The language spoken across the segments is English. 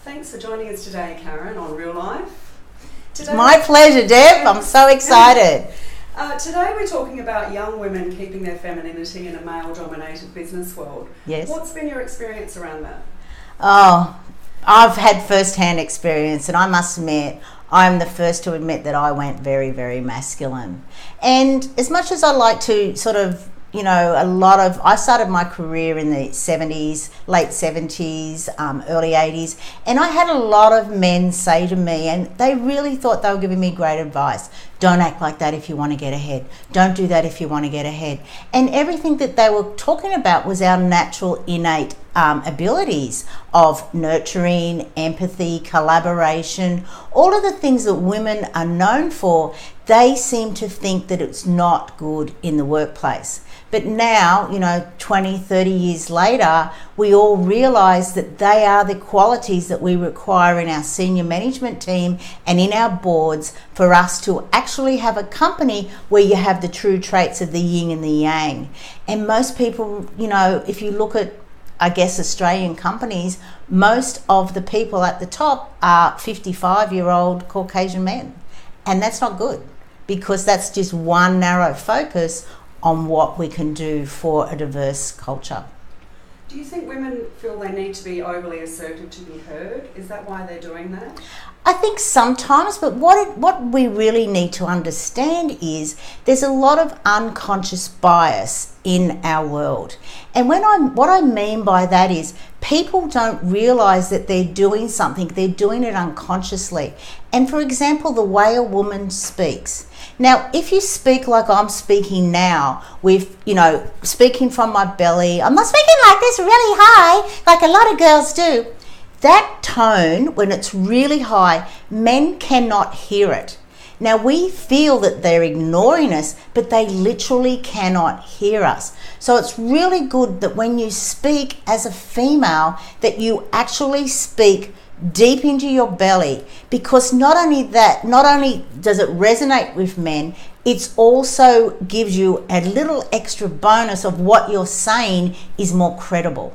Thanks for joining us today, Karen, on Real Life. My pleasure, Deb. I'm so excited. Today we're talking about young women keeping their femininity in a male-dominated business world. Yes. What's been your experience around that? Oh, I've had first-hand experience, and I must admit, I'm the first to admit that I went very, very masculine. And as much as I like to sort of, I started my career in the 70s, late 70s, early 80s, and I had a lot of men say to me, and they really thought they were giving me great advice. Don't act like that if you want to get ahead. Don't do that if you want to get ahead. And everything that they were talking about was our natural, innate abilities of nurturing, empathy, collaboration, all of the things that women are known for. They seem to think that it's not good in the workplace. But now, 20, 30 years later, we all realize that they are the qualities that we require in our senior management team and in our boards for us to actually have a company where you have the true traits of the yin and the yang. And most people, if you look at, Australian companies, most of the people at the top are 55-year-old Caucasian men. And that's not good, because that's just one narrow focus on what we can do for a diverse culture. Do you think women feel they need to be overly assertive to be heard? Is that why they're doing that? I think sometimes, but what we really need to understand is there's a lot of unconscious bias in our world. And what I mean by that is people don't realize that they're doing something, they're doing it unconsciously. And for example, the way a woman speaks. Now, if you speak like I'm speaking now, with, speaking from my belly, I'm not speaking like this really high, like a lot of girls do. That tone, when it's really high, men cannot hear it. Now, we feel that they're ignoring us, but they literally cannot hear us. So it's really good that when you speak as a female, that you actually speak deep into your belly, because not only does it resonate with men, it also gives you a little extra bonus of what you're saying is more credible.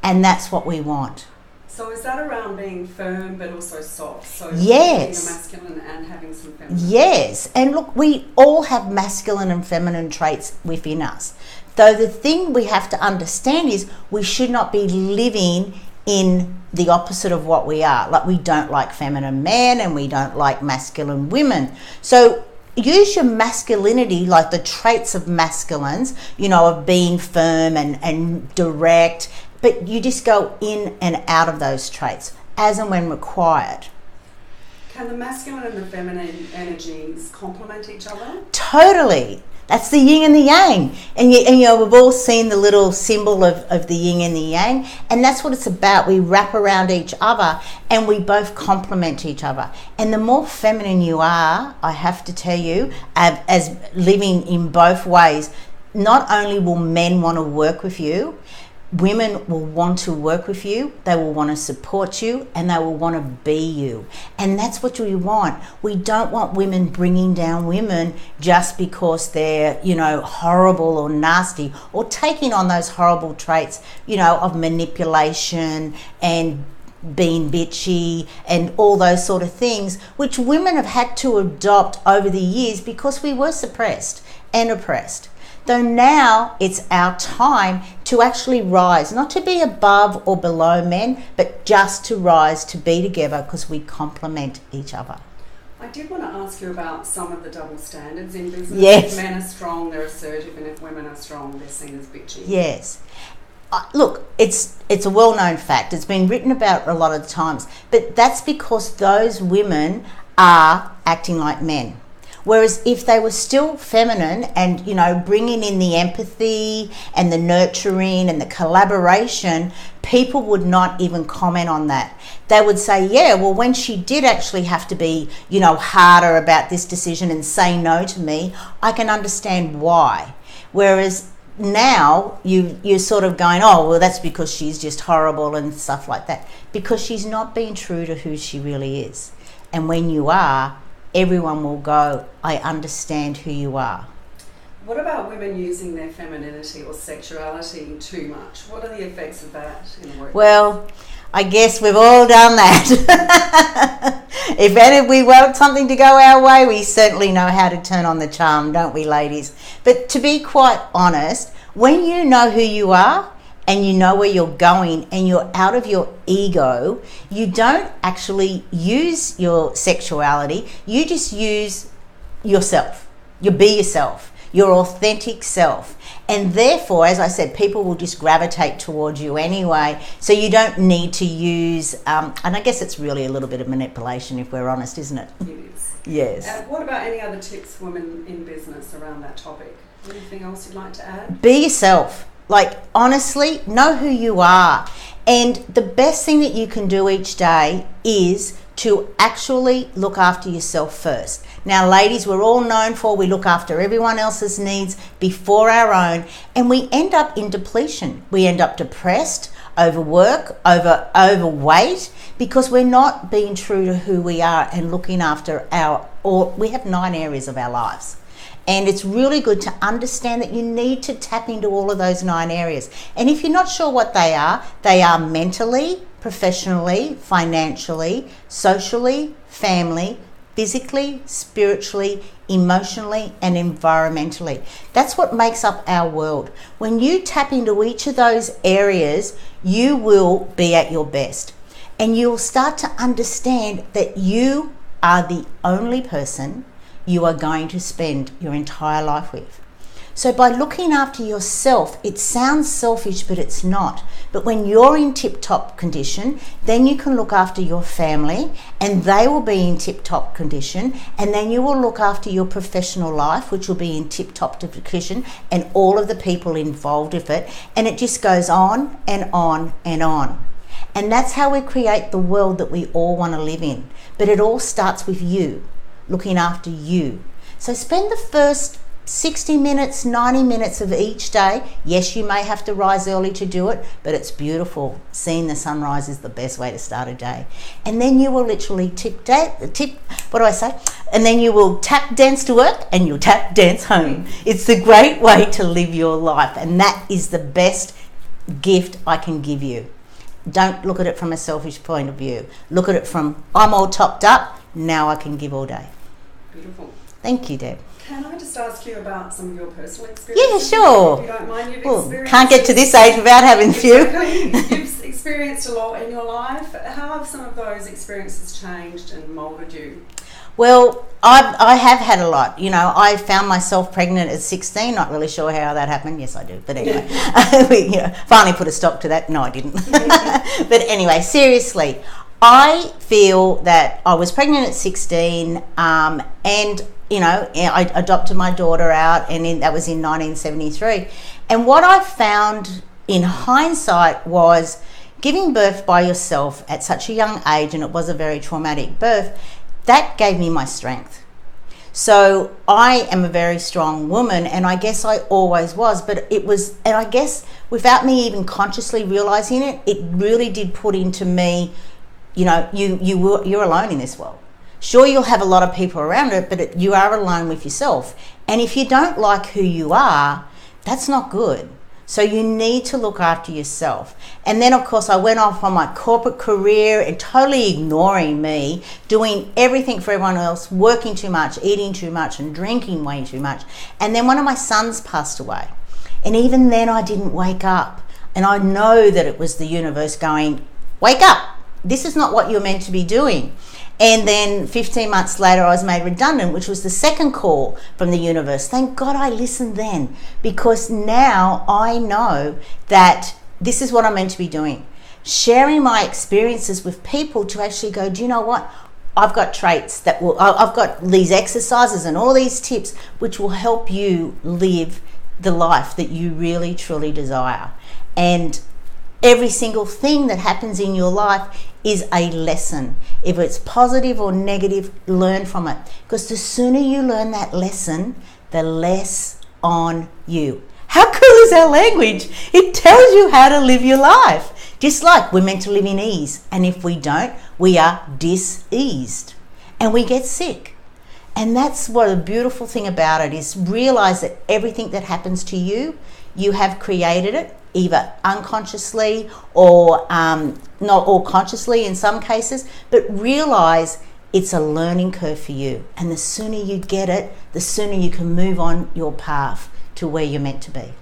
And that's what we want. So is that around being firm but also soft? So yes. Being masculine and having some feminine? Yes. And look, we all have masculine and feminine traits within us. Though the thing we have to understand is we should not be living in the opposite of what we are. Like, we don't like feminine men and we don't like masculine women. So use your masculinity, like the traits of masculines, of being firm and direct, but you just go in and out of those traits as and when required. Can the masculine and the feminine energies complement each other? Totally. That's the yin and the yang. And we've all seen the little symbol of the yin and the yang. And that's what it's about. We wrap around each other and we both complement each other. And the more feminine you are, I have to tell you, as living in both ways, not only will men want to work with you, women will want to work with you, they will want to support you, and they will want to be you. And that's what we want. We don't want women bringing down women just because they're, horrible or nasty, or taking on those horrible traits, of manipulation and being bitchy and all those sort of things, which women have had to adopt over the years because we were suppressed and oppressed. Though now it's our time to actually rise, not to be above or below men, but just to rise, to be together, because we complement each other. I did want to ask you about some of the double standards in business. Yes. If men are strong, they're assertive, and if women are strong, they're seen as bitchy. Yes. Look, it's a well-known fact. It's been written about a lot of times, but that's because those women are acting like men. Whereas if they were still feminine and, bringing in the empathy and the nurturing and the collaboration, people would not even comment on that. They would say, yeah, well, when she did actually have to be, harder about this decision and say no to me, I can understand why. Whereas now you're sort of going, oh, well, that's because she's just horrible and stuff like that, because she's not being true to who she really is. And when you are, everyone will go, I understand who you are. What about women using their femininity or sexuality too much? What are the effects of that in the workplace? Well, I guess we've all done that. If we want something to go our way, we certainly know how to turn on the charm, don't we, ladies? But to be quite honest, when you know who you are and you know where you're going and you're out of your ego, you don't actually use your sexuality. You just use yourself. You be yourself, your authentic self. And therefore, as I said, people will just gravitate towards you anyway. So you don't need to use, and I guess it's really a little bit of manipulation if we're honest, isn't it? It is. Yes. What about any other tips for women in business around that topic? Anything else you'd like to add? Be yourself. Like, honestly, know who you are. And the best thing that you can do each day is to actually look after yourself first. Now, ladies, we're all known for we look after everyone else's needs before our own, and we end up in depletion. We end up depressed, overwork, overweight, because we're not being true to who we are and looking after we have 9 areas of our lives. And it's really good to understand that you need to tap into all of those 9 areas. And if you're not sure what they are mentally, professionally, financially, socially, family, physically, spiritually, emotionally, and environmentally. That's what makes up our world. When you tap into each of those areas, you will be at your best. And you'll start to understand that you are the only person you are going to spend your entire life with. So by looking after yourself, it sounds selfish, but it's not. But when you're in tip-top condition, then you can look after your family and they will be in tip-top condition. And then you will look after your professional life, which will be in tip-top condition, and all of the people involved with it. And it just goes on and on and on. And that's how we create the world that we all want to live in. But it all starts with you, looking after you. So spend the first 60 minutes, 90 minutes of each day. Yes, you may have to rise early to do it, but it's beautiful. Seeing the sunrise is the best way to start a day. And then you will literally And then you will tap dance to work and you'll tap dance home. It's the great way to live your life. And that is the best gift I can give you. Don't look at it from a selfish point of view. Look at it from, I'm all topped up, now I can give all day. Beautiful. Thank you, Deb. Can I just ask you about some of your personal experiences? Yeah, sure. If you don't mind, Can't get to this age without having a few. You've experienced a lot in your life. How have some of those experiences changed and moulded you? Well, I have had a lot. You know, I found myself pregnant at 16. Not really sure how that happened. Yes, I do. But anyway, finally put a stop to that. No, I didn't. But anyway, seriously, I feel that I was pregnant at 16 and, I adopted my daughter out, and that was in 1973. And what I found in hindsight was giving birth by yourself at such a young age, and it was a very traumatic birth, that gave me my strength. So I am a very strong woman, and I guess I always was, but it was, and I guess without me even consciously realizing it, it really did put into me, you're alone in this world. Sure, you'll have a lot of people around it, but you are alone with yourself. And if you don't like who you are, that's not good. So you need to look after yourself. And then, of course, I went off on my corporate career and totally ignoring me, doing everything for everyone else, working too much, eating too much, and drinking way too much. And then one of my sons passed away. And even then I didn't wake up. And I know that it was the universe going, wake up. This is not what you're meant to be doing. And then 15 months later, I was made redundant, which was the second call from the universe. Thank God I listened then, because now I know that this is what I'm meant to be doing. Sharing my experiences with people to actually go, do you know what? I've got traits I've got these exercises and all these tips which will help you live the life that you really, truly desire. And every single thing that happens in your life is a lesson. If it's positive or negative, learn from it. Because the sooner you learn that lesson, the less on you. How cool is our language? It tells you how to live your life. Just like we're meant to live in ease. And if we don't, we are diseased. And we get sick. And that's what a beautiful thing about it is, realize that everything that happens to you, you have created it. either unconsciously or not all consciously in some cases, but realize it's a learning curve for you. And the sooner you get it, the sooner you can move on your path to where you're meant to be.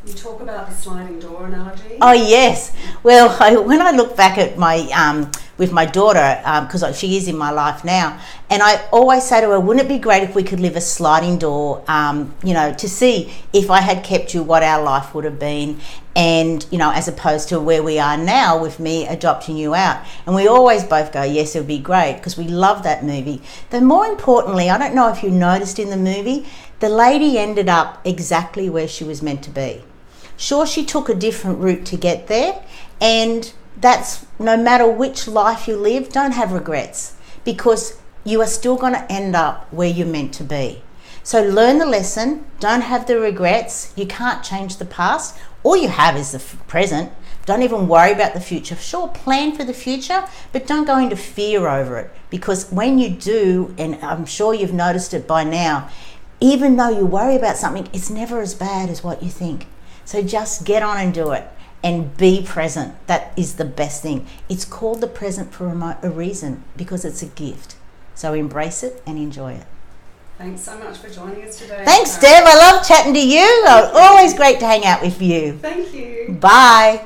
You talk about the sliding door analogy. Oh yes. Well, when I look back at my with my daughter, because she is in my life now, and I always say to her, "Wouldn't it be great if we could live a sliding door? To see if I had kept you, what our life would have been, and as opposed to where we are now with me adopting you out." And we always both go, "Yes, it would be great," because we love that movie. But more importantly, I don't know if you noticed in the movie, the lady ended up exactly where she was meant to be. Sure, she took a different route to get there, and that's no matter which life you live, don't have regrets, because you are still going to end up where you're meant to be. So learn the lesson, don't have the regrets. You can't change the past. All you have is the present. Don't even worry about the future. Sure, plan for the future, but don't go into fear over it, because when you do, and I'm sure you've noticed it by now, even though you worry about something, it's never as bad as what you think. So just get on and do it and be present. That is the best thing. It's called the present for a reason, because it's a gift. So embrace it and enjoy it. Thanks so much for joining us today. Thanks, Deb. I love chatting to you. Always great to hang out with you. Thank you. Bye.